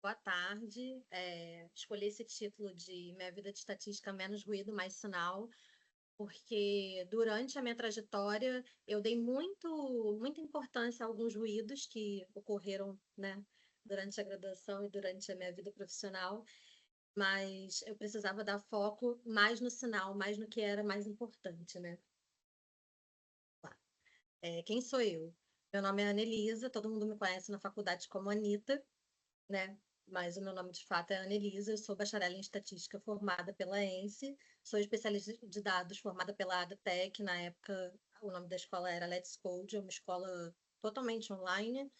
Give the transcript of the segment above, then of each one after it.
Boa tarde. Escolhi esse título de Minha Vida de Estatística Menos Ruído, Mais Sinal, porque durante a minha trajetória eu dei muita importância a alguns ruídos que ocorreram, né, durante a graduação e durante a minha vida profissional, mas eu precisava dar foco mais no sinal, mais no que era mais importante, né? Quem sou eu? Meu nome é Anelisa, todo mundo me conhece na faculdade como Anitta, né? Mas o meu nome de fato é Annelisa, eu sou bacharel em estatística formada pela ENSE, sou especialista de dados formada pela ADTEC, na época o nome da escola era Let's Code, é uma escola totalmente online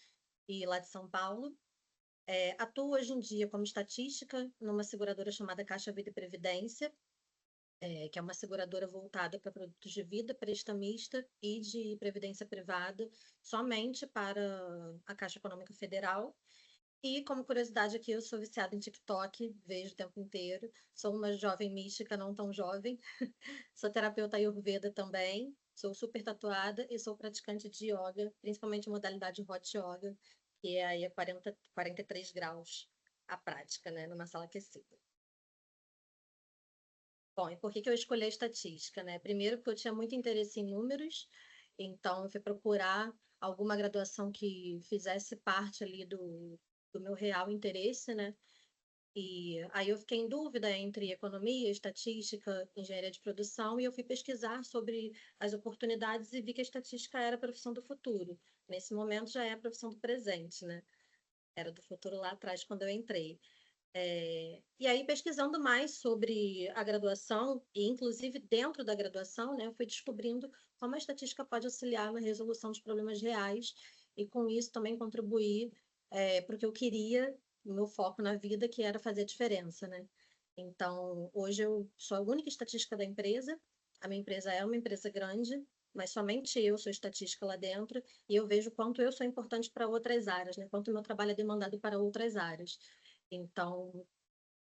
e lá de São Paulo. Atuo hoje em dia como estatística numa seguradora chamada Caixa Vida e Previdência, que é uma seguradora voltada para produtos de vida, prestamista e de previdência privada, somente para a Caixa Econômica Federal. E como curiosidade aqui, eu sou viciada em TikTok, vejo o tempo inteiro. Sou uma jovem mística, não tão jovem. Sou terapeuta Ayurveda também. Sou super tatuada e sou praticante de yoga, principalmente modalidade Hot Yoga, que é aí a 43 graus a prática, né, numa sala aquecida. Bom, e por que que eu escolhi a estatística, né? Primeiro, porque eu tinha muito interesse em números, então eu fui procurar alguma graduação que fizesse parte ali do meu real interesse, né? E aí eu fiquei em dúvida entre economia, estatística, engenharia de produção, e eu fui pesquisar sobre as oportunidades e vi que a estatística era a profissão do futuro. Nesse momento já é a profissão do presente, né? Era do futuro lá atrás, quando eu entrei. E aí, pesquisando mais sobre a graduação, e inclusive dentro da graduação, né, eu fui descobrindo como a estatística pode auxiliar na resolução de problemas reais, e com isso também contribuir para o que eu queria, o meu foco na vida, que era fazer a diferença, né? Então, hoje eu sou a única estatística da empresa, a minha empresa é uma empresa grande, mas somente eu sou estatística lá dentro, e eu vejo quanto eu sou importante para outras áreas, né? Quanto o meu trabalho é demandado para outras áreas. Então,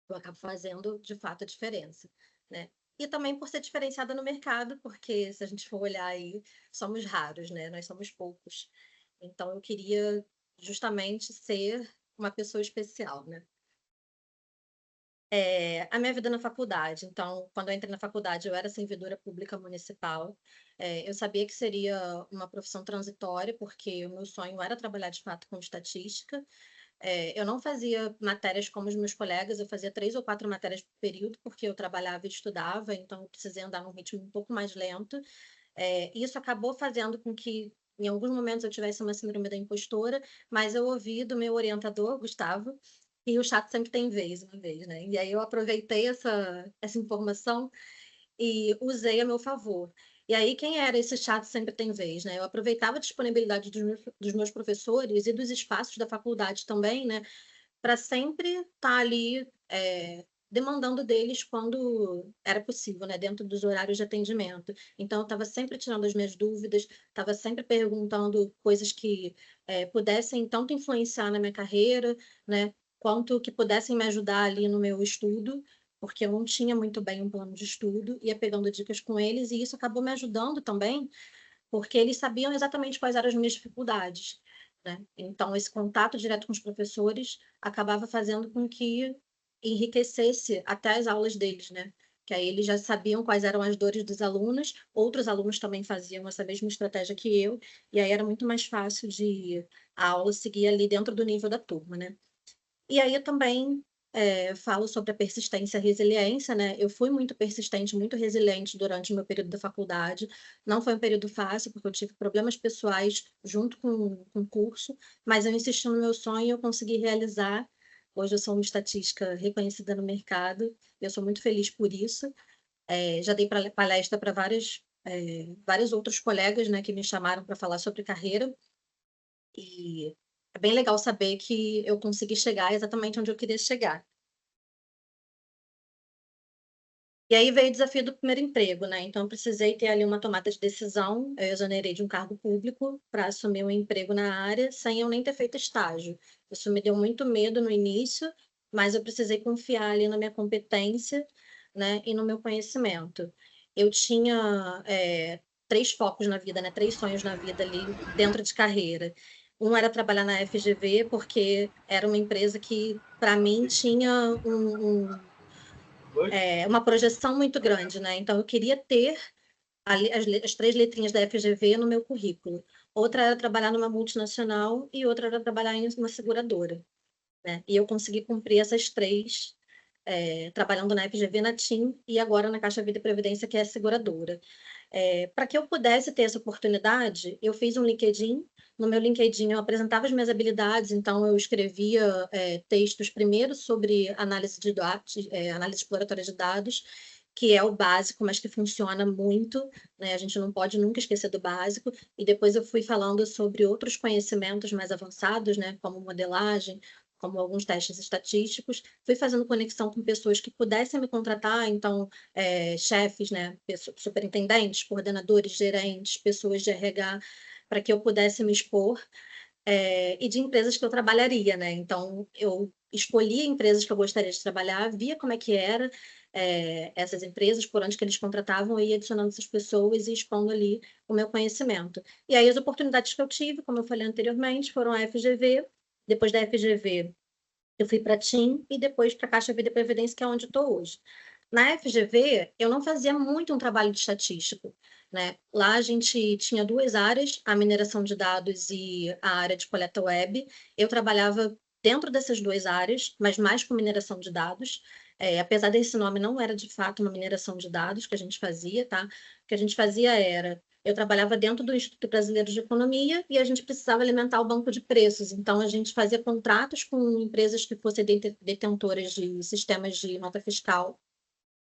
eu acabo fazendo de fato a diferença, né? E também por ser diferenciada no mercado, porque se a gente for olhar aí, somos raros, né? Nós somos poucos. Então, eu queria justamente ser uma pessoa especial, né? A minha vida na faculdade. Então, quando eu entrei na faculdade, eu era servidora pública municipal. Eu sabia que seria uma profissão transitória, porque o meu sonho era trabalhar de fato com estatística. Eu não fazia matérias como os meus colegas, eu fazia 3 ou 4 matérias por período, porque eu trabalhava e estudava, então eu precisei andar num ritmo um pouco mais lento. Isso acabou fazendo com que, em alguns momentos, eu tivesse uma síndrome da impostora, mas eu ouvi do meu orientador, Gustavo, e o chato sempre tem vez, uma vez, né? E aí eu aproveitei essa informação e usei a meu favor. E aí, quem era esse chato sempre tem vez, né? Eu aproveitava a disponibilidade dos meus professores e dos espaços da faculdade também, né? Para sempre estar ali demandando deles quando era possível, né? Dentro dos horários de atendimento. Então, eu estava sempre tirando as minhas dúvidas, estava sempre perguntando coisas que pudessem tanto influenciar na minha carreira, né? Quanto que pudessem me ajudar ali no meu estudo, porque eu não tinha muito bem um plano de estudo, ia pegando dicas com eles, e isso acabou me ajudando também, porque eles sabiam exatamente quais eram as minhas dificuldades, né? Então, esse contato direto com os professores acabava fazendo com que enriquecesse até as aulas deles, né? Que aí eles já sabiam quais eram as dores dos alunos, outros alunos também faziam essa mesma estratégia que eu, e aí era muito mais fácil de a aula seguir ali dentro do nível da turma, né? E aí eu também falo sobre a persistência e a resiliência, né? Eu fui muito persistente, muito resiliente durante o meu período da faculdade. Não foi um período fácil, porque eu tive problemas pessoais junto com o curso, mas eu insisti no meu sonho e eu consegui realizar. Hoje eu sou uma estatística reconhecida no mercado, e eu sou muito feliz por isso. Já dei palestra para vários outros colegas, né, que me chamaram para falar sobre carreira, e é bem legal saber que eu consegui chegar exatamente onde eu queria chegar. E aí veio o desafio do primeiro emprego, né? Então, eu precisei ter ali uma tomada de decisão. Eu exonerei de um cargo público para assumir um emprego na área, sem eu nem ter feito estágio. Isso me deu muito medo no início, mas eu precisei confiar ali na minha competência, né? E no meu conhecimento. Eu tinha 3 focos na vida, né? 3 sonhos na vida ali dentro de carreira. Um era trabalhar na FGV, porque era uma empresa que, para mim, tinha uma projeção muito grande, né? Então, eu queria ter as três letrinhas da FGV no meu currículo. Outra era trabalhar numa multinacional e outra era trabalhar em uma seguradora, né? E eu consegui cumprir essas três, trabalhando na FGV, na TIM e agora na Caixa Vida e Previdência, que é a seguradora. Para que eu pudesse ter essa oportunidade, eu fiz um LinkedIn. No meu LinkedIn, eu apresentava as minhas habilidades, então eu escrevia textos primeiro sobre análise de dados, análise exploratória de dados, que é o básico, mas que funciona muito, né? A gente não pode nunca esquecer do básico. E depois eu fui falando sobre outros conhecimentos mais avançados, né? Como modelagem, como alguns testes estatísticos. Fui fazendo conexão com pessoas que pudessem me contratar, então chefes, né, superintendentes, coordenadores, gerentes, pessoas de RH, para que eu pudesse me expor, e de empresas que eu trabalharia, né? Então, eu escolhia empresas que eu gostaria de trabalhar, via como é que era essas empresas, por onde que eles contratavam, e ia adicionando essas pessoas e expondo ali o meu conhecimento. E aí, as oportunidades que eu tive, como eu falei anteriormente, foram a FGV. Depois da FGV, eu fui para a TIM e depois para a Caixa Vida e Previdência, que é onde estou hoje. Na FGV, eu não fazia muito um trabalho de estatístico, né? Lá a gente tinha duas áreas, a mineração de dados e a área de coleta web. Eu trabalhava dentro dessas duas áreas, mas mais com mineração de dados. Apesar desse nome, não era de fato uma mineração de dados que a gente fazia, tá? O que a gente fazia era, eu trabalhava dentro do Instituto Brasileiro de Economia e a gente precisava alimentar o banco de preços. Então, a gente fazia contratos com empresas que fossem detentoras de sistemas de nota fiscal.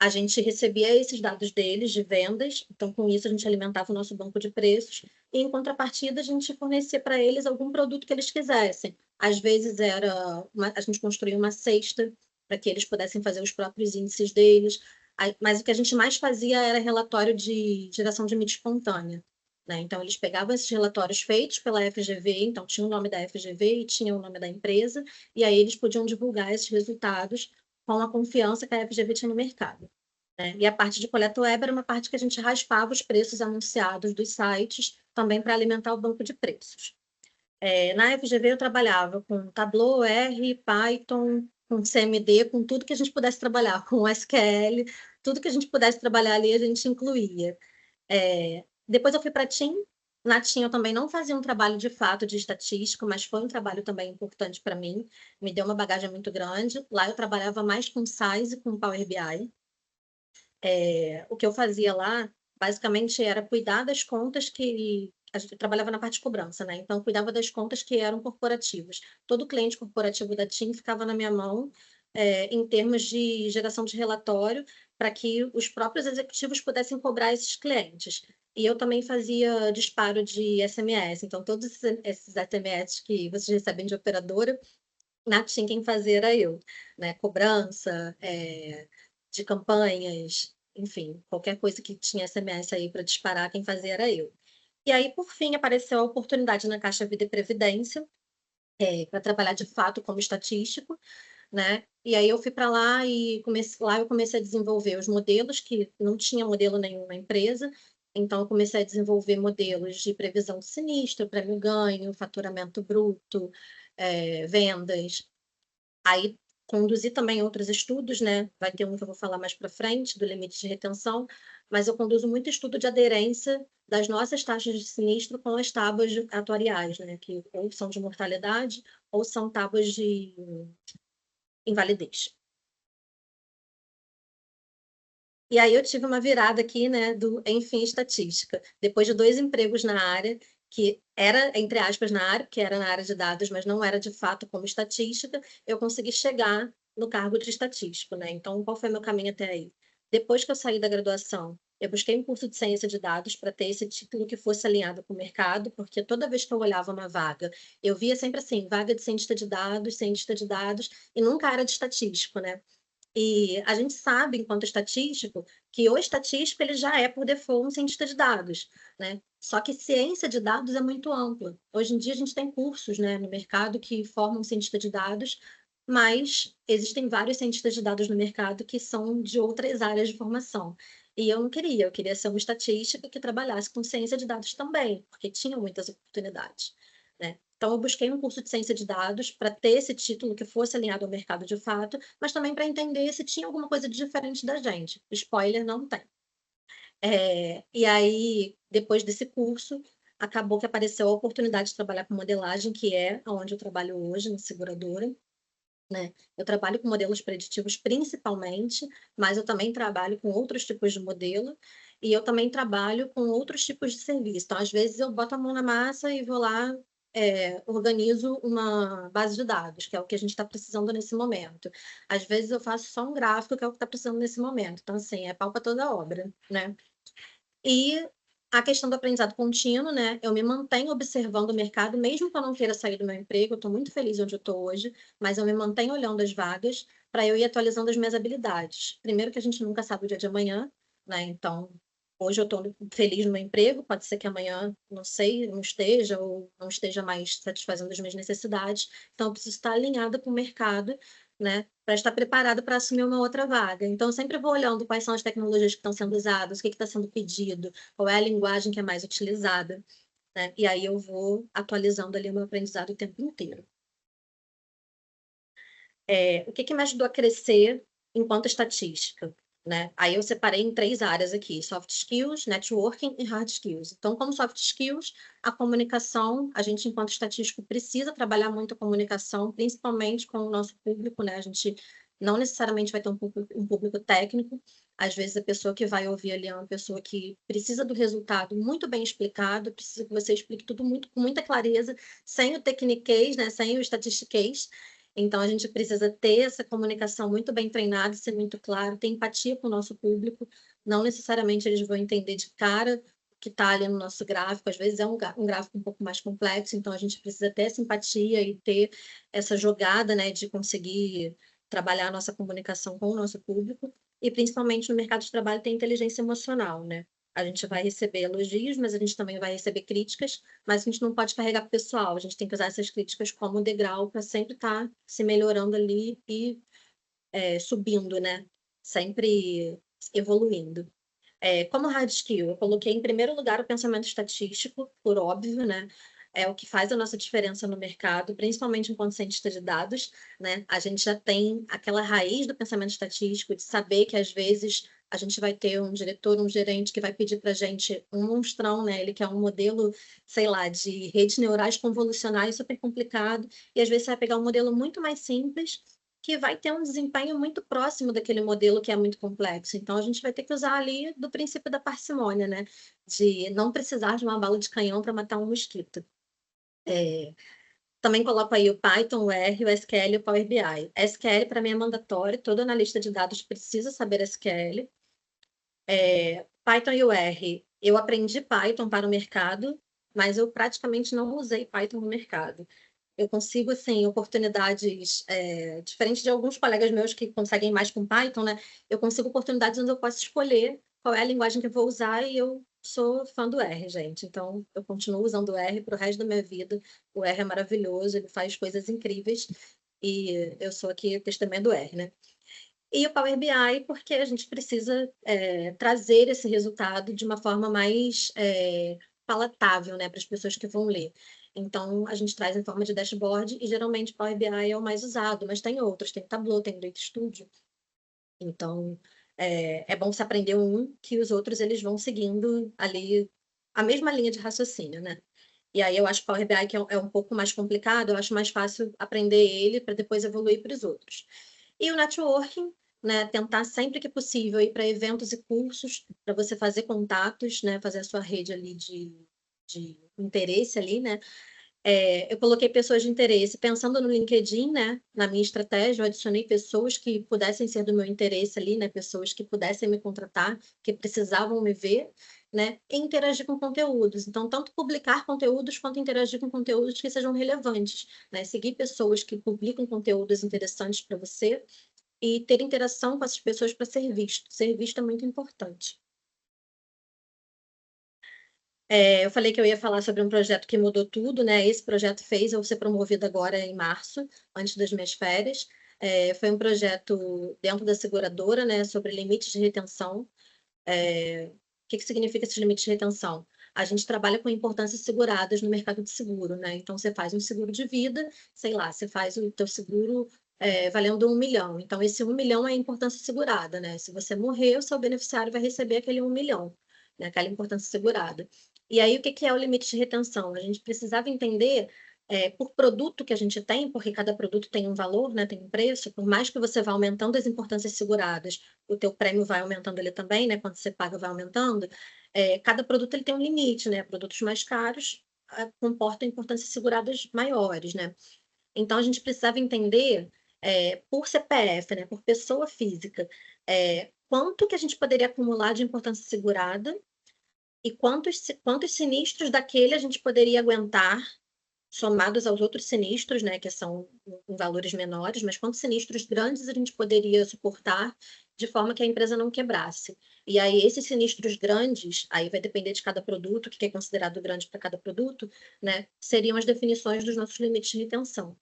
A gente recebia esses dados deles de vendas, então com isso a gente alimentava o nosso banco de preços e em contrapartida a gente fornecia para eles algum produto que eles quisessem. Às vezes a gente construía uma cesta para que eles pudessem fazer os próprios índices deles, mas o que a gente mais fazia era relatório de geração de mídia espontânea. Né? Então, eles pegavam esses relatórios feitos pela FGV, então tinha o nome da FGV e tinha o nome da empresa, e aí eles podiam divulgar esses resultados com a confiança que a FGV tinha no mercado. Né? E a parte de coleta web era uma parte que a gente raspava os preços anunciados dos sites, também para alimentar o banco de preços. Na FGV eu trabalhava com Tableau, R, Python, com CMD, com tudo que a gente pudesse trabalhar, com SQL, tudo que a gente pudesse trabalhar ali a gente incluía. Depois eu fui para a TIM. Na TIM eu também não fazia um trabalho de fato de estatística, mas foi um trabalho também importante para mim. Me deu uma bagagem muito grande. Lá eu trabalhava mais com SAIS e com Power BI. O que eu fazia lá, basicamente, era cuidar das contas que a gente trabalhava na parte de cobrança, né? Então, eu cuidava das contas que eram corporativas. Todo cliente corporativo da TIM ficava na minha mão, em termos de geração de relatório, para que os próprios executivos pudessem cobrar esses clientes. E eu também fazia disparo de SMS. Então, todos esses SMS que vocês recebem de operadora, na TIM quem fazia era eu, né? Cobrança, de campanhas, enfim, qualquer coisa que tinha SMS aí para disparar, quem fazia era eu. E aí, por fim, apareceu a oportunidade na Caixa Vida e Previdência, para trabalhar de fato como estatístico, né? E aí eu fui para lá e lá eu comecei a desenvolver os modelos, que não tinha modelo nenhum na empresa, então eu comecei a desenvolver modelos de previsão de sinistro, prêmio-ganho, faturamento bruto, vendas. Aí conduzi também outros estudos, né? Vai ter um que eu vou falar mais para frente, do limite de retenção, mas eu conduzo muito estudo de aderência das nossas taxas de sinistro com as tábuas atuariais, né? Que ou são de mortalidade ou são tábuas de invalidez. E aí eu tive uma virada aqui, né, do enfim estatística. Depois de 2 empregos na área, que era, entre aspas, na área, que era na área de dados, mas não era de fato como estatística, eu consegui chegar no cargo de estatístico, né? Então, qual foi meu caminho até aí? Depois que eu saí da graduação, eu busquei um curso de ciência de dados para ter esse título que fosse alinhado com o mercado, porque toda vez que eu olhava uma vaga, eu via sempre assim, vaga de cientista de dados, e nunca era de estatístico, né? E a gente sabe, enquanto estatístico, que o estatístico ele já é, por default, um cientista de dados, né? Só que ciência de dados é muito ampla. Hoje em dia a gente tem cursos, né, no mercado que formam cientista de dados, mas existem vários cientistas de dados no mercado que são de outras áreas de formação. E eu não queria, eu queria ser uma estatística que trabalhasse com ciência de dados também, porque tinha muitas oportunidades, né? Então, eu busquei um curso de ciência de dados para ter esse título que fosse alinhado ao mercado de fato, mas também para entender se tinha alguma coisa de diferente da gente. Spoiler, não tem. E aí, depois desse curso, acabou que apareceu a oportunidade de trabalhar com modelagem, que é onde eu trabalho hoje, na seguradora, né? Eu trabalho com modelos preditivos principalmente, mas eu também trabalho com outros tipos de modelo e eu também trabalho com outros tipos de serviço. Então, às vezes, eu boto a mão na massa e vou lá, organizo uma base de dados, que é o que a gente está precisando nesse momento. Às vezes, eu faço só um gráfico, que é o que está precisando nesse momento. Então, assim, é pau para toda a obra, né? E a questão do aprendizado contínuo, né? Eu me mantenho observando o mercado, mesmo que eu não queira sair do meu emprego, eu estou muito feliz onde eu estou hoje, mas eu me mantenho olhando as vagas para eu ir atualizando as minhas habilidades. Primeiro que a gente nunca sabe o dia de amanhã, né? Então, hoje eu estou feliz no meu emprego, pode ser que amanhã, não sei, não esteja ou não esteja mais satisfazendo as minhas necessidades. Então, eu preciso estar alinhada com o mercado, né, para estar preparado para assumir uma outra vaga. Então, eu sempre vou olhando quais são as tecnologias que estão sendo usadas, o que está sendo pedido, qual é a linguagem que é mais utilizada, né? E aí eu vou atualizando ali o meu aprendizado o tempo inteiro. O que me ajudou a crescer enquanto estatística, né? Aí eu separei em 3 áreas aqui: soft skills, networking e hard skills. Então, como soft skills, a comunicação, a gente, enquanto estatístico, precisa trabalhar muito a comunicação, principalmente com o nosso público, né? A gente não necessariamente vai ter um público técnico. Às vezes, a pessoa que vai ouvir ali é uma pessoa que precisa do resultado muito bem explicado, precisa que você explique tudo muito, com muita clareza, sem o tecniquez, né? Sem o estatistiquez. Então, a gente precisa ter essa comunicação muito bem treinada, ser muito claro, ter empatia com o nosso público. Não necessariamente eles vão entender de cara o que está ali no nosso gráfico. Às vezes é um gráfico um pouco mais complexo, então a gente precisa ter essa empatia e ter essa jogada, né, de conseguir trabalhar a nossa comunicação com o nosso público. E principalmente no mercado de trabalho tem inteligência emocional, né? A gente vai receber elogios, mas a gente também vai receber críticas, mas a gente não pode carregar para o pessoal, a gente tem que usar essas críticas como degrau para sempre estar se melhorando ali e subindo, né? Sempre evoluindo. Como hard skill, eu coloquei em primeiro lugar o pensamento estatístico, por óbvio, né? É o que faz a nossa diferença no mercado, principalmente enquanto cientista de dados, né? A gente já tem aquela raiz do pensamento estatístico, de saber que às vezes a gente vai ter um diretor, um gerente que vai pedir para a gente um monstrão, né? Ele quer um modelo, sei lá, de redes neurais convolucionais super complicado, e às vezes você vai pegar um modelo muito mais simples que vai ter um desempenho muito próximo daquele modelo que é muito complexo. Então, a gente vai ter que usar ali do princípio da parcimônia, né? De não precisar de uma bala de canhão para matar um mosquito. Também coloco aí o Python, o R, o SQL e o Power BI. SQL, para mim, é mandatório, todo analista de dados precisa saber SQL. Python e o R, eu aprendi Python para o mercado, mas eu praticamente não usei Python no mercado. Eu consigo, assim, oportunidades, diferente de alguns colegas meus que conseguem mais com Python, né? Eu consigo oportunidades onde eu posso escolher qual é a linguagem que eu vou usar e eu sou fã do R, gente. Então, eu continuo usando o R para o resto da minha vida. O R é maravilhoso, ele faz coisas incríveis e eu sou aqui testemunha do R, né? E o Power BI, porque a gente precisa trazer esse resultado de uma forma mais palatável, né, para as pessoas que vão ler. Então, a gente traz em forma de dashboard e geralmente o Power BI é o mais usado, mas tem outros, tem Tableau, tem Data Studio. Então, é bom você aprender um que os outros eles vão seguindo ali a mesma linha de raciocínio, né? E aí eu acho que o Power BI que é um pouco mais complicado, eu acho mais fácil aprender ele para depois evoluir para os outros. E o networking, né? Tentar sempre que possível ir para eventos e cursos para você fazer contatos, né? Fazer a sua rede ali de interesse ali, né? Eu coloquei pessoas de interesse pensando no LinkedIn, né? Na minha estratégia, eu adicionei pessoas que pudessem ser do meu interesse ali, né? Pessoas que pudessem me contratar, que precisavam me ver, né? E interagir com conteúdos. Então, tanto publicar conteúdos quanto interagir com conteúdos que sejam relevantes, né? Seguir pessoas que publicam conteúdos interessantes para você e ter interação com essas pessoas para ser visto. Ser visto é muito importante. Eu falei que eu ia falar sobre um projeto que mudou tudo, né? Esse projeto fez eu ser promovida agora em março, antes das minhas férias. Foi um projeto dentro da seguradora, né? Sobre limites de retenção. O que significa esses limites de retenção? a gente trabalha com importâncias seguradas no mercado de seguro, né? Então, você faz um seguro de vida, sei lá, você faz o teu seguro valendo 1 milhão. Então, esse 1 milhão é a importância segurada, né? Se você morrer, o seu beneficiário vai receber aquele 1 milhão, né? Aquela importância segurada. E aí, o que é o limite de retenção? A gente precisava entender por produto que a gente tem, porque cada produto tem um valor, né, tem um preço, por mais que você vá aumentando as importâncias seguradas, o teu prêmio vai aumentando ele também, né, quando você paga vai aumentando, cada produto ele tem um limite, né, produtos mais caros comportam importâncias seguradas maiores, né. Então, a gente precisava entender, por CPF, né, por pessoa física, quanto que a gente poderia acumular de importância segurada e quantos sinistros daquele a gente poderia aguentar somados aos outros sinistros, né, que são em valores menores, mas quantos sinistros grandes a gente poderia suportar de forma que a empresa não quebrasse. E aí, esses sinistros grandes, aí vai depender de cada produto, o que é considerado grande para cada produto, né, seriam as definições dos nossos limites de retenção.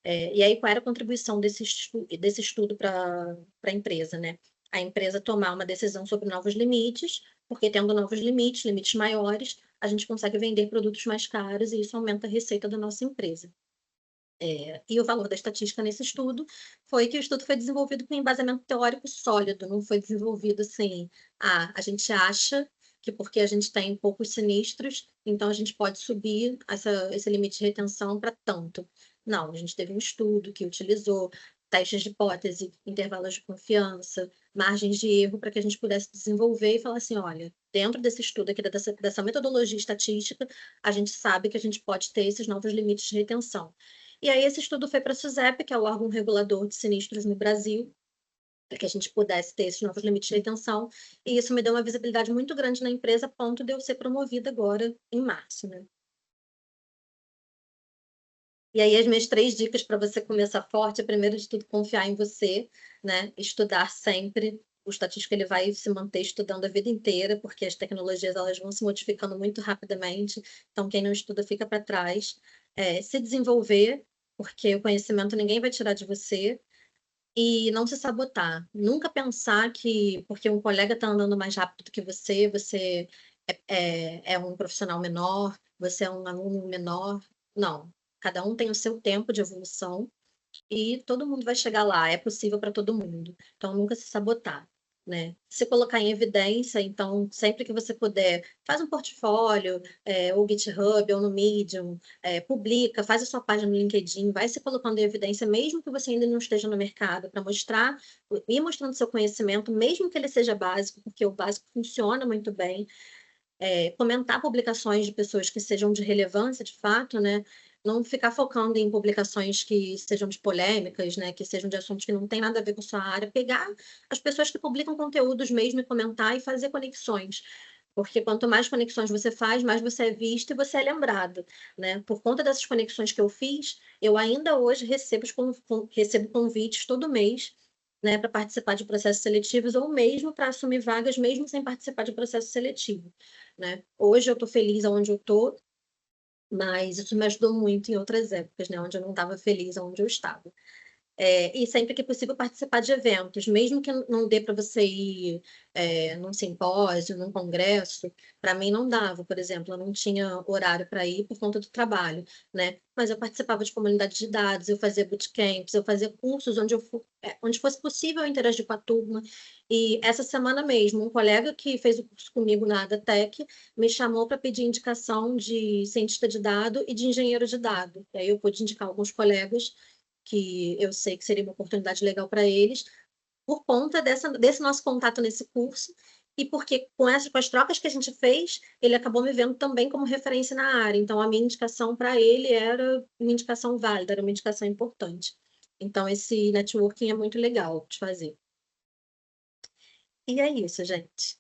E aí, qual era a contribuição desse estudo para a empresa, né? A empresa tomar uma decisão sobre novos limites, porque tendo novos limites, limites maiores, a gente consegue vender produtos mais caros e isso aumenta a receita da nossa empresa. E o valor da estatística nesse estudo foi que o estudo foi desenvolvido com embasamento teórico sólido, não foi desenvolvido assim, a gente acha que porque a gente tem poucos sinistros, então a gente pode subir esse limite de retenção para tanto. Não, a gente teve um estudo que utilizou testes de hipótese, intervalos de confiança, margens de erro, para que a gente pudesse desenvolver e falar assim, olha, dentro desse estudo aqui, dessa metodologia estatística, a gente sabe que a gente pode ter esses novos limites de retenção. E aí esse estudo foi para a SUSEP, que é o órgão regulador de sinistros no Brasil, para que a gente pudesse ter esses novos limites de retenção, e isso me deu uma visibilidade muito grande na empresa, a ponto de eu ser promovida agora em março, né? E aí as minhas 3 dicas para você começar forte é, primeiro de tudo, confiar em você, né? Estudar sempre. O estatístico ele vai se manter estudando a vida inteira, porque as tecnologias elas vão se modificando muito rapidamente, então quem não estuda fica para trás. Se desenvolver, porque o conhecimento ninguém vai tirar de você, e não se sabotar. Nunca pensar que porque um colega está andando mais rápido do que você é um profissional menor, você é um aluno menor. Não. Cada um tem o seu tempo de evolução e todo mundo vai chegar lá, é possível para todo mundo. Então, nunca se sabotar, né? Se colocar em evidência, então, sempre que você puder, faz um portfólio, ou GitHub, ou no Medium, publica, faz a sua página no LinkedIn, vai se colocando em evidência, mesmo que você ainda não esteja no mercado, para mostrar, ir mostrando seu conhecimento, mesmo que ele seja básico, porque o básico funciona muito bem, comentar publicações de pessoas que sejam de relevância, de fato, né? Não ficar focando em publicações que sejam de polêmicas, né? Que sejam de assuntos que não têm nada a ver com a sua área. Pegar as pessoas que publicam conteúdos mesmo e comentar e fazer conexões. Porque quanto mais conexões você faz, mais você é visto e você é lembrado, né? Por conta dessas conexões que eu fiz, eu ainda hoje recebo convites todo mês, né, para participar de processos seletivos ou mesmo para assumir vagas, mesmo sem participar de processo seletivo, né? Hoje eu estou feliz onde eu estou, mas isso me ajudou muito em outras épocas, né, onde eu não estava feliz onde eu estava. E sempre que possível participar de eventos, mesmo que não dê para você ir num simpósio, num congresso, para mim não dava, por exemplo, eu não tinha horário para ir por conta do trabalho, né? Mas eu participava de comunidade de dados, eu fazia bootcamps, eu fazia cursos onde fosse possível eu interagir com a turma. E essa semana mesmo, um colega que fez o curso comigo na AdaTech me chamou para pedir indicação de cientista de dado e de engenheiro de dado. E aí eu pude indicar alguns colegas que eu sei que seria uma oportunidade legal para eles, por conta desse nosso contato nesse curso, e porque com as trocas que a gente fez, ele acabou me vendo também como referência na área. Então, a minha indicação para ele era uma indicação válida, era uma indicação importante. Então, esse networking é muito legal de fazer. E é isso, gente.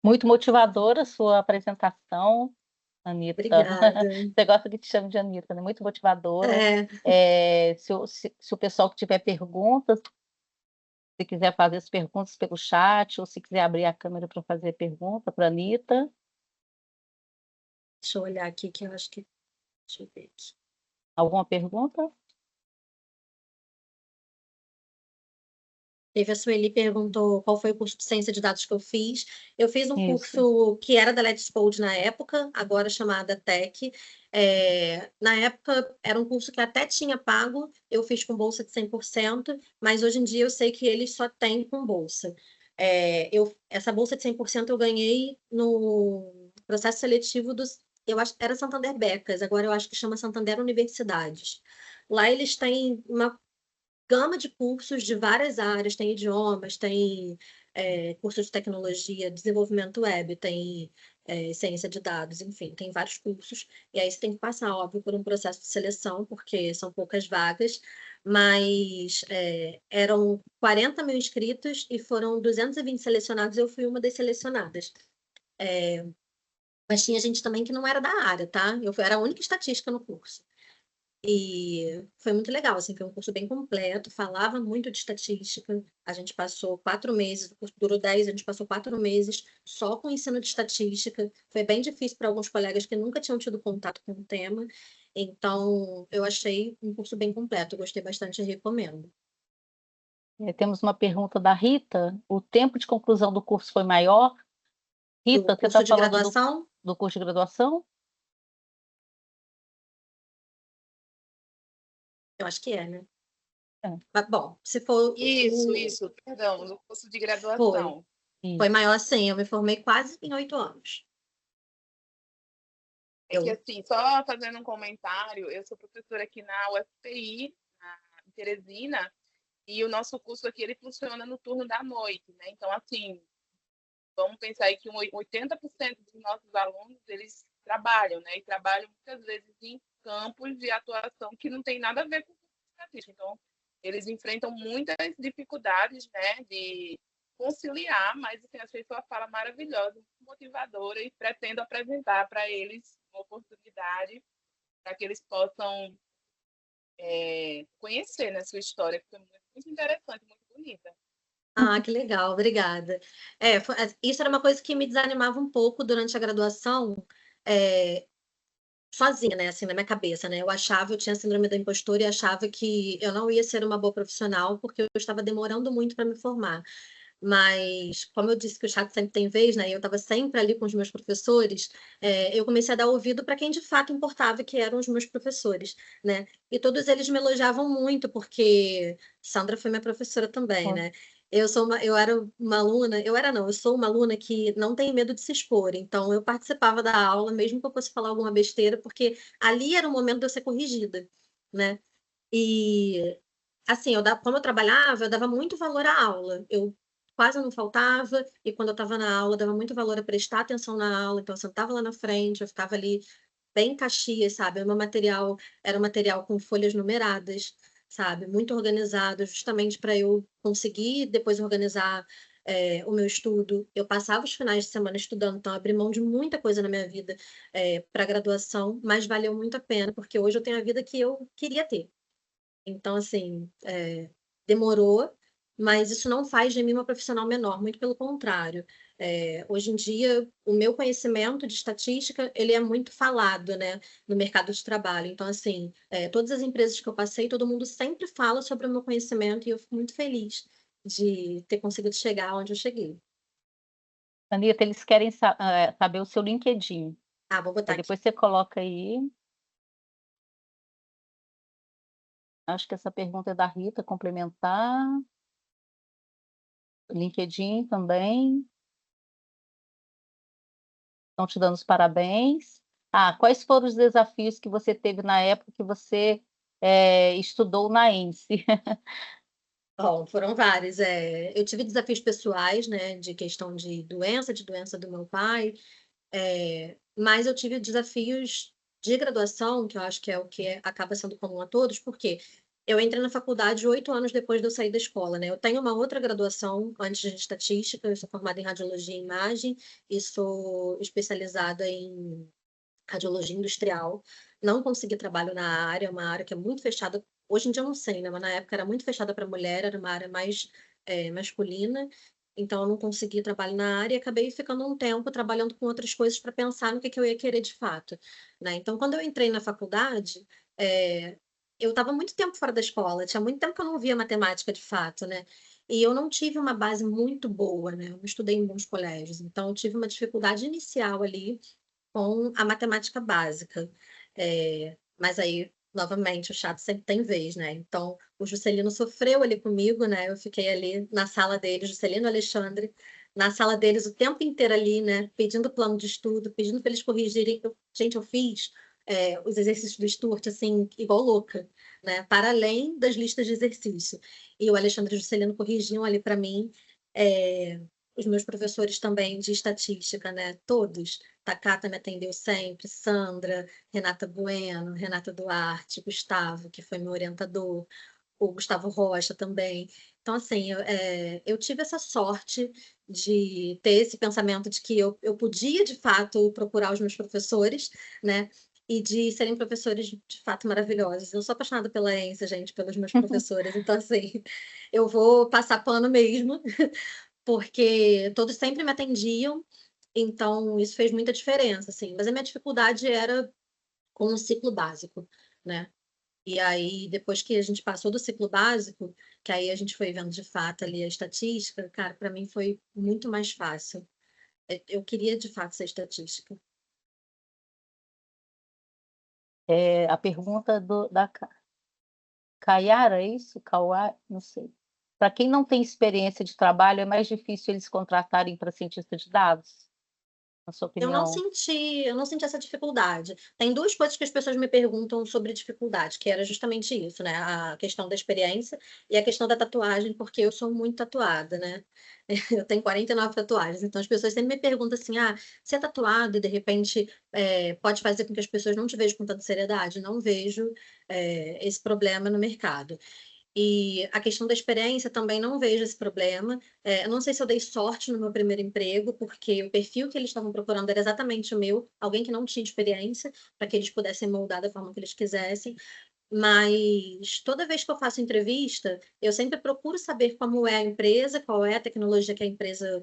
Muito motivadora a sua apresentação, Anitta. Obrigada. Você gosta que te chame de Anitta, né? Muito motivadora. É, Se o pessoal que tiver perguntas, se quiser fazer as perguntas pelo chat, ou se quiser abrir a câmera para fazer pergunta para a Anitta. deixa eu olhar aqui que eu acho que. Deixa eu ver aqui. Alguma pergunta? Teve a Sueli perguntou qual foi o curso de ciência de dados que eu fiz. Eu fiz um Isso. curso que era da Let's Code na época, agora chamada Tech. Na época era um curso que até tinha pago, eu fiz com bolsa de 100%, mas hoje em dia eu sei que eles só têm com bolsa. Essa bolsa de 100% eu ganhei no processo seletivo dos, eu acho, era Santander Becas, agora eu acho que chama Santander Universidades. Lá eles têm uma gama de cursos de várias áreas, tem idiomas, tem cursos de tecnologia, desenvolvimento web, tem ciência de dados, enfim, tem vários cursos. E aí você tem que passar, óbvio, por um processo de seleção, porque são poucas vagas, mas eram 40 mil inscritos e foram 220 selecionados, eu fui uma das selecionadas. Mas tinha gente também que não era da área, tá? Eu era a única estatística no curso. E foi muito legal, assim, foi um curso bem completo, falava muito de estatística. A gente passou 4 meses, o curso durou 10, a gente passou 4 meses só com ensino de estatística. Foi bem difícil para alguns colegas que nunca tinham tido contato com o tema. Então, eu achei um curso bem completo, gostei bastante e recomendo. Temos uma pergunta da Rita: o tempo de conclusão do curso foi maior? Do Rita, você curso está de falando graduação, do curso de graduação? eu acho que é, né? É, Mas, bom, se for Isso, perdão, no curso de foi, graduação. foi isso. maior sim, eu me formei quase em 8 anos. É que Eu, assim, só fazendo um comentário, eu sou professora aqui na UFPI, em Teresina, e o nosso curso aqui ele funciona no turno da noite, né? Então, assim, vamos pensar aí que 80% dos nossos alunos, eles trabalham, né? E trabalham muitas vezes em campos de atuação que não tem nada a ver com estatística. Então, eles enfrentam muitas dificuldades, né, de conciliar, mas assim, achei sua fala maravilhosa, muito motivadora e pretendo apresentar para eles uma oportunidade para que eles possam conhecer, né, sua história, que foi muito interessante, muito bonita. Ah, que legal, obrigada. Isso era uma coisa que me desanimava um pouco durante a graduação, é, sozinha, né, assim, na minha cabeça, né? Eu tinha síndrome da impostora e achava que eu não ia ser uma boa profissional porque eu estava demorando muito para me formar. Mas, como eu disse que o chato sempre tem vez, né? E eu estava sempre ali com os meus professores, eu comecei a dar ouvido para quem de fato importava, que eram os meus professores, né? E todos eles me elogiavam muito, porque Sandra foi minha professora também, Foi. né? Eu era uma aluna, eu era não, eu sou uma aluna que não tem medo de se expor, então eu participava da aula, mesmo que eu fosse falar alguma besteira, porque ali era o momento de eu ser corrigida, né? E assim, como eu trabalhava, eu dava muito valor à aula. Eu quase não faltava, e quando eu estava na aula, eu dava muito valor a prestar atenção na aula. Então, eu sentava lá na frente, eu ficava ali bem em Caxias, sabe? O meu material era um material com folhas numeradas, sabe? Muito organizado, justamente para eu conseguir depois organizar o meu estudo. Eu passava os finais de semana estudando, então abri mão de muita coisa na minha vida para graduação, mas valeu muito a pena, porque hoje eu tenho a vida que eu queria ter. Então, assim, demorou, mas isso não faz de mim uma profissional menor, muito pelo contrário. Hoje em dia, o meu conhecimento de estatística, ele é muito falado, né, no mercado de trabalho. Então, assim, todas as empresas que eu passei, todo mundo sempre fala sobre o meu conhecimento e eu fico muito feliz de ter conseguido chegar onde eu cheguei. Anitta, eles querem saber o seu LinkedIn. Ah, vou botar Aí aqui. depois você coloca aí. Acho que essa pergunta é da Rita, complementar. LinkedIn também. Estão te dando os parabéns. Quais foram os desafios que você teve na época que você estudou na ENSE? Bom, foram vários. Eu tive desafios pessoais, né, de doença do meu pai. Mas eu tive desafios de graduação, que eu acho que é o que acaba sendo comum a todos, porque eu entrei na faculdade 8 anos depois de eu sair da escola, né? Eu tenho uma outra graduação antes de estatística, eu sou formada em radiologia e imagem e sou especializada em radiologia industrial. Não consegui trabalho na área, é uma área que é muito fechada. Hoje em dia eu não sei, né? Mas na época era muito fechada para mulher, era uma área mais masculina. Então eu não consegui trabalho na área e acabei ficando um tempo trabalhando com outras coisas para pensar no que eu ia querer de fato, né? Então quando eu entrei na faculdade, eu estava muito tempo fora da escola, tinha muito tempo que eu não via matemática de fato, né? e eu não tive uma base muito boa, né? Eu não estudei em bons colégios, então eu tive uma dificuldade inicial ali com a matemática básica. Mas aí, novamente, o chato sempre tem vez, né? Então, o Juscelino sofreu ali comigo, né? Eu fiquei ali na sala dele, Juscelino e Alexandre, na sala deles o tempo inteiro ali, né? Pedindo plano de estudo, pedindo para eles corrigirem. Gente, eu fiz os exercícios do Sturt, assim, igual louca, né? Para além das listas de exercício. E o Alexandre e o Juscelino corrigiam ali para mim. é, os meus professores também de estatística, né? Todos. Takata me atendeu sempre, Sandra, Renata Bueno, Renata Duarte, Gustavo, que foi meu orientador, o Gustavo Rocha também. Então, assim, eu tive essa sorte de ter esse pensamento de que eu podia, de fato, procurar os meus professores, né? E de serem professores de fato maravilhosos. Eu sou apaixonada pela ENSA, gente, pelos meus professores. Então, assim, eu vou passar pano mesmo, porque todos sempre me atendiam, então isso fez muita diferença, assim. Mas a minha dificuldade era com o ciclo básico, né? E aí, depois que a gente passou do ciclo básico, que aí a gente foi vendo de fato ali a estatística, cara, para mim foi muito mais fácil. Eu queria de fato ser estatística. A pergunta da Caiara, é isso? Cauá? Não sei. Para quem não tem experiência de trabalho, é mais difícil eles contratarem para cientista de dados, na sua opinião? Eu não senti essa dificuldade. Tem duas coisas que as pessoas me perguntam sobre dificuldade, que era justamente isso, né? A questão da experiência e a questão da tatuagem, porque eu sou muito tatuada, né? Eu tenho 49 tatuagens, então as pessoas sempre me perguntam assim: ah, você é tatuado e de repente pode fazer com que as pessoas não te vejam com tanta seriedade? Não vejo esse problema no mercado. E a questão da experiência também não vejo esse problema. Eu não sei se eu dei sorte no meu primeiro emprego, porque o perfil que eles estavam procurando era exatamente o meu, alguém que não tinha experiência, para que eles pudessem moldar da forma que eles quisessem. Mas toda vez que eu faço entrevista, eu sempre procuro saber como é a empresa, qual é a tecnologia que a empresa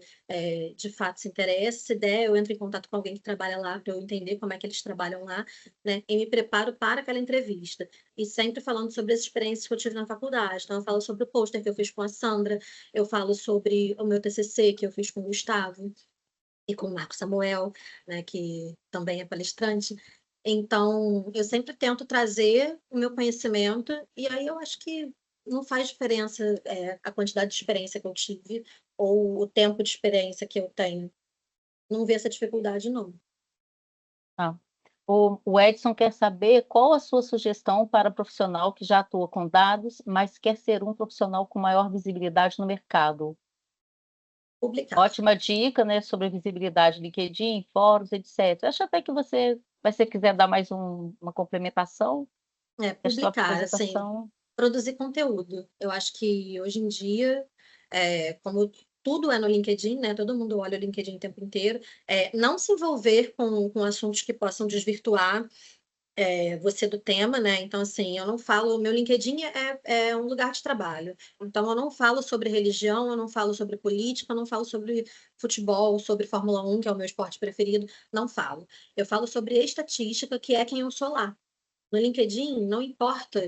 de fato se interessa. Se der, eu entro em contato com alguém que trabalha lá para eu entender como é que eles trabalham lá, né? E me preparo para aquela entrevista. E sempre falando sobre as experiências que eu tive na faculdade. Então, eu falo sobre o pôster que eu fiz com a Sandra, eu falo sobre o meu TCC que eu fiz com o Gustavo e com o Marco Samuel, né, que também é palestrante. Então, eu sempre tento trazer o meu conhecimento, e aí eu acho que não faz diferença a quantidade de experiência que eu tive ou o tempo de experiência que eu tenho. Não vi essa dificuldade, não. Ah. O Edson quer saber qual a sua sugestão para profissional que já atua com dados, mas quer ser um profissional com maior visibilidade no mercado. Publicar. Ótima dica, né, sobre visibilidade no LinkedIn, fóruns, etc. Acho até que você, mas se você quiser dar mais uma complementação, a sua Publicar, assim, apresentação. produzir conteúdo. Eu acho que hoje em dia, como tudo é no LinkedIn, né? Todo mundo olha o LinkedIn o tempo inteiro. Não se envolver com assuntos que possam desvirtuar você do tema, né? Então, assim, eu não falo. Meu LinkedIn é um lugar de trabalho. Então, eu não falo sobre religião, eu não falo sobre política, eu não falo sobre futebol, sobre Fórmula 1, que é o meu esporte preferido. Não falo. Eu falo sobre estatística, que é quem eu sou lá. No LinkedIn, não importa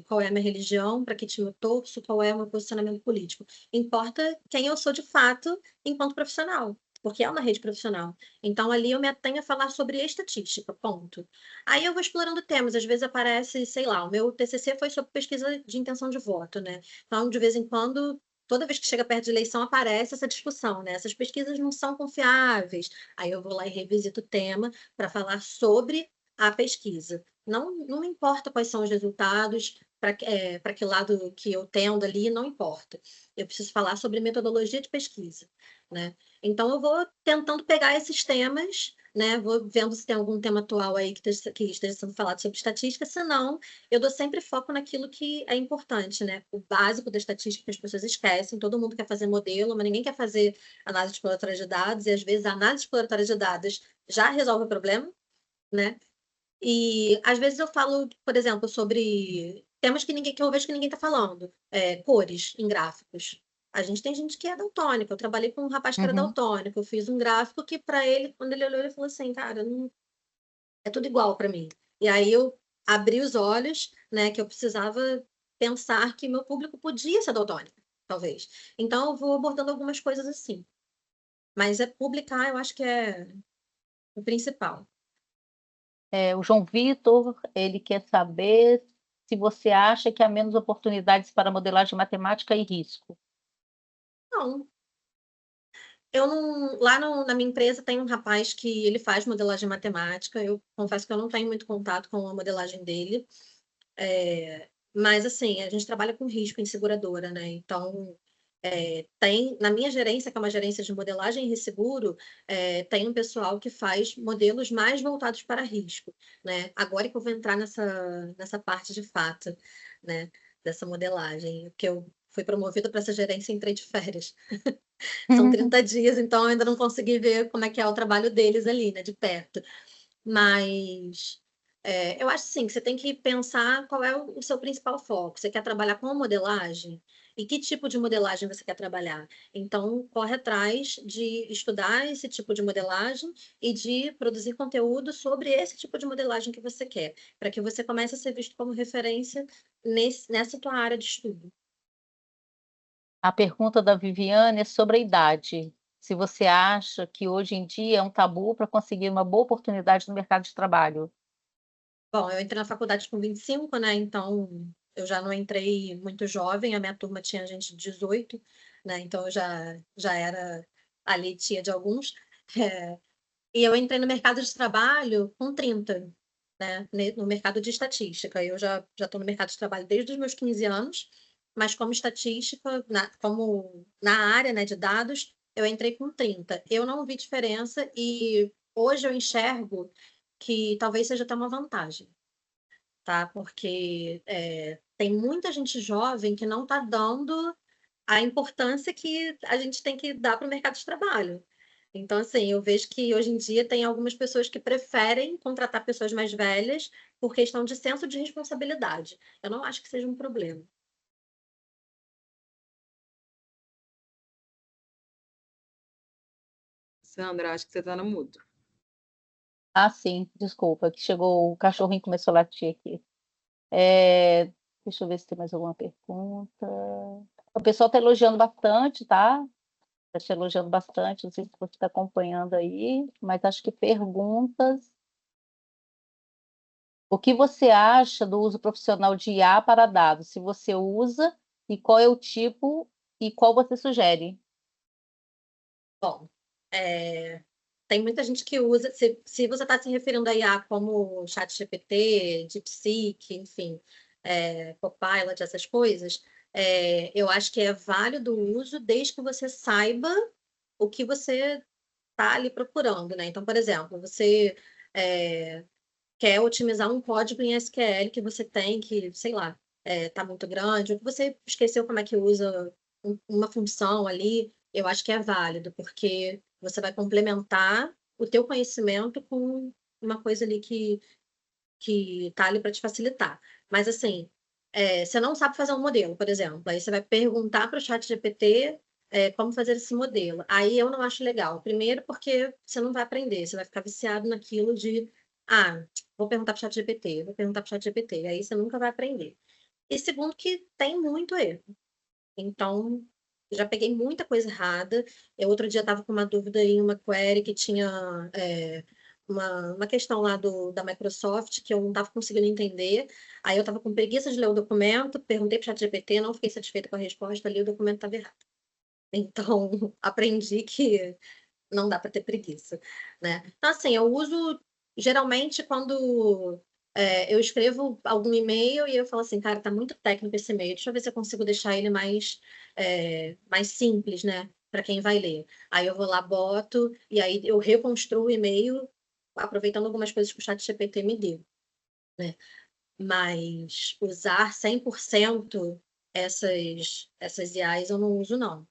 qual é a minha religião, para que time eu torço, qual é o meu posicionamento político. Importa quem eu sou de fato enquanto profissional, porque é uma rede profissional. Então, ali eu me atenho a falar sobre estatística, ponto. Aí eu vou explorando temas, às vezes aparece, sei lá, o meu TCC foi sobre pesquisa de intenção de voto, né? Então, de vez em quando, toda vez que chega perto de eleição, aparece essa discussão, né? Essas pesquisas não são confiáveis. Aí eu vou lá e revisito o tema para falar sobre a pesquisa. Não importa quais são os resultados, para que lado que eu tendo ali, não importa. Eu preciso falar sobre metodologia de pesquisa, né? Então, eu vou tentando pegar esses temas, né? Vou vendo se tem algum tema atual aí que esteja sendo falado sobre estatística, senão eu dou sempre foco naquilo que é importante, né? O básico da estatística que as pessoas esquecem, todo mundo quer fazer modelo, mas ninguém quer fazer análise exploratória de dados, e às vezes a análise exploratória de dados já resolve o problema, né? E às vezes eu falo, por exemplo, sobre temas que eu vejo que ninguém está falando, cores em gráficos. A gente tem gente que é daltônica. Eu trabalhei com um rapaz que era Uhum. daltônico. Eu fiz um gráfico que, para ele, quando ele olhou, ele falou assim: cara, não, é tudo igual para mim. E aí eu abri os olhos, né, que eu precisava pensar que meu público podia ser daltônico. talvez. Então, eu vou abordando algumas coisas assim. Mas publicar, eu acho que é o principal. O João Vitor, ele quer saber se você acha que há menos oportunidades para modelagem matemática e risco. Não, eu não. Lá na minha empresa tem um rapaz que ele faz modelagem matemática. Eu confesso que eu não tenho muito contato com a modelagem dele. Mas assim, a gente trabalha com risco em seguradora, né? Então, tem na minha gerência, que é uma gerência de modelagem e resseguro, tem um pessoal que faz modelos mais voltados para risco, né? Agora que eu vou entrar nessa parte de fato, né? Dessa modelagem, que eu fui promovida para essa gerência e entrei de férias. São 30 dias, então eu ainda não consegui ver como é que é o trabalho deles ali, né, de perto. Mas eu acho sim que você tem que pensar qual é o seu principal foco. Você quer trabalhar com modelagem? E que tipo de modelagem você quer trabalhar? Então, corre atrás de estudar esse tipo de modelagem e de produzir conteúdo sobre esse tipo de modelagem que você quer, para que você comece a ser visto como referência nessa tua área de estudo. A pergunta da Viviane é sobre a idade. Se você acha que hoje em dia é um tabu para conseguir uma boa oportunidade no mercado de trabalho. Bom, eu entrei na faculdade com 25, né? Então eu já não entrei muito jovem, a minha turma tinha gente de 18, né? Então eu já era ali tia de alguns. É, e eu entrei no mercado de trabalho com 30, né? No mercado de estatística. Eu já estou no mercado de trabalho desde os meus 15 anos, mas como estatística, como na área, né, de dados, eu entrei com 30. Eu não vi diferença e hoje eu enxergo que talvez seja até uma vantagem, tá? Porque tem muita gente jovem que não está dando a importância que a gente tem que dar para o mercado de trabalho. Então, assim, eu vejo que hoje em dia tem algumas pessoas que preferem contratar pessoas mais velhas por questão de senso de responsabilidade. Eu não acho que seja um problema. Sandra, acho que você está no mudo. Ah, sim, desculpa, que chegou o cachorrinho começou a latir aqui. Deixa eu ver se tem mais alguma pergunta. O pessoal está elogiando bastante, tá? Está te elogiando bastante, não sei se você está acompanhando aí, mas acho que perguntas. O que você acha do uso profissional de IA para dados? Se você usa, e qual é o tipo e qual você sugere? Bom, tem muita gente que usa. Se você está se referindo a IA como ChatGPT, DeepSeek, enfim, Copilot, essas coisas, eu acho que é válido o uso desde que você saiba o que você está ali procurando, né? Então, por exemplo, você quer otimizar um código em SQL que você tem, que, sei lá, está muito grande, ou que você esqueceu como é que usa uma função ali, eu acho que é válido, porque você vai complementar o teu conhecimento com uma coisa ali que está ali para te facilitar. Mas, assim, você não sabe fazer um modelo, por exemplo, aí você vai perguntar para o chat GPT como fazer esse modelo. Aí eu não acho legal. Primeiro, porque você não vai aprender, você vai ficar viciado naquilo de, vou perguntar para o chat GPT, vou perguntar para o chat GPT. Aí você nunca vai aprender. E segundo, que tem muito erro. Então, já peguei muita coisa errada. Eu outro dia estava com uma dúvida em uma query que tinha uma questão lá da Microsoft que eu não estava conseguindo entender. Aí eu estava com preguiça de ler o documento, perguntei para o ChatGPT, não fiquei satisfeita com a resposta, ali o documento estava errado. Então, aprendi que não dá para ter preguiça, né? Então, assim, eu uso geralmente quando eu escrevo algum e-mail e eu falo assim, cara, tá muito técnico esse e-mail, deixa eu ver se eu consigo deixar ele mais simples, né? Para quem vai ler. Aí eu vou lá, boto, e aí eu reconstruo o e-mail, aproveitando algumas coisas que o chat GPT me deu, né? Mas usar 100% essas IAs eu não uso, não.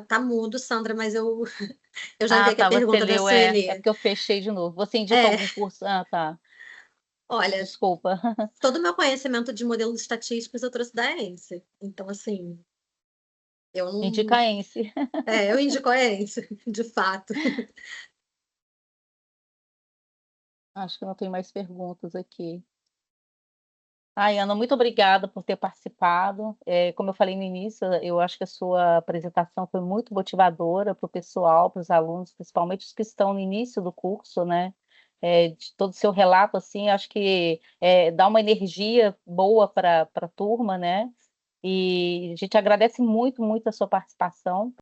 Tá mudo, Sandra, mas eu já Ah, enviei aqui a tá, você pergunta da leu, é Sueli. porque eu fechei de novo. Você indica É, algum curso? Ah, tá, olha, desculpa. todo o meu conhecimento de modelos estatísticos eu trouxe da ENSE. Então, assim, eu não. Indicaense. Eu indico a ENSE, de fato. Acho que não tem mais perguntas aqui. Ai, Ana, muito obrigada por ter participado. Como eu falei no início, eu acho que a sua apresentação foi muito motivadora para o pessoal, para os alunos, principalmente os que estão no início do curso, né? De todo o seu relato, assim, acho que dá uma energia boa para a turma, né? E a gente agradece muito, muito a sua participação.